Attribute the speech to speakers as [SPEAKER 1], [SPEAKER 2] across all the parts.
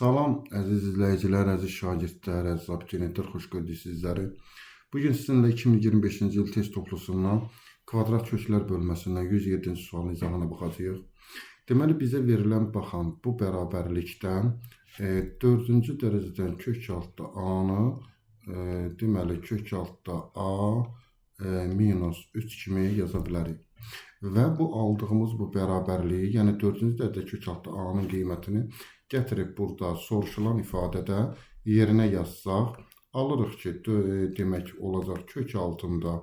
[SPEAKER 1] Salam əziz izləyicilər, əziz şagirdlər, əziz abituriyentlər, xoş gördük sizləri. Bugün sizinlə 2025-ci il test toplusundan kvadrat köklər bölməsindən 107-ci sualın izahına baxacağıq. Deməli, bizə verilən baxın bu bərabərlikdən 4-cü dərəcədən kök altda A-nı deməli kök altda A minus 3 kimi yaza bilərik. Və bu aldığımız bu bərabərliyi, yəni 4-cü dərəcədə kök altda A-nın qiymətini gətirib burada soruşulan ifadədə yerinə yazsaq, alırıq ki, demək olacaq kök altında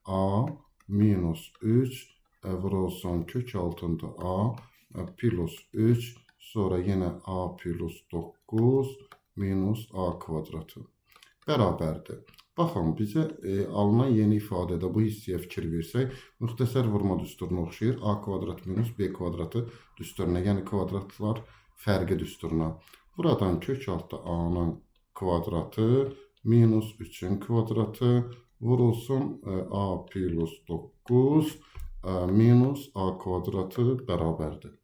[SPEAKER 1] A minus 3 vurulsun kök altında A plus 3, sonra yenə A plus 9 minus A kvadratı bərabərdir. Baxın, bizə alınan yeni ifadədə bu hissəyə fikir versək, müxtəsər vurma düsturuna oxşayır. A kvadrat minus B kvadratı düsturuna, yəni kvadratlar fərqi düsturuna. Buradan kök altda A-nın kvadratı minus 3-ün kvadratı vurulsun A plus 9 minus A kvadratı bərabərdir.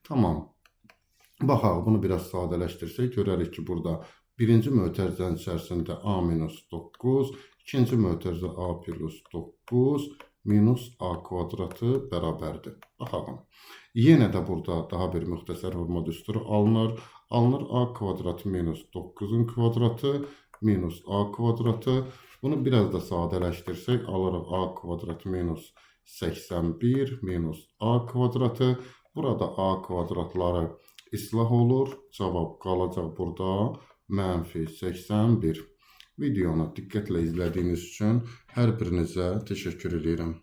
[SPEAKER 1] Tamam. Baxaq, bunu biraz sadələşdirsək, görərik ki, burada birinci mötərizənin içərisində A minus 9, ikinci mötərizə A plus 9 minus A kvadratı bərabərdir. Baxalım. Yenə də burada daha bir müxtəsər vurma düsturu alınır. Alınır A kvadratı minus 9-un kvadratı minus A kvadratı. Bunu biraz da sadələşdirsək, alırıq A kvadratı minus 81 minus A kvadratı. Burada A kvadratları islah olur. Cavab qalacaq burada mənfi 81. Videonu diqqətlə izlədiyiniz üçün hər birinizə təşəkkür edirəm.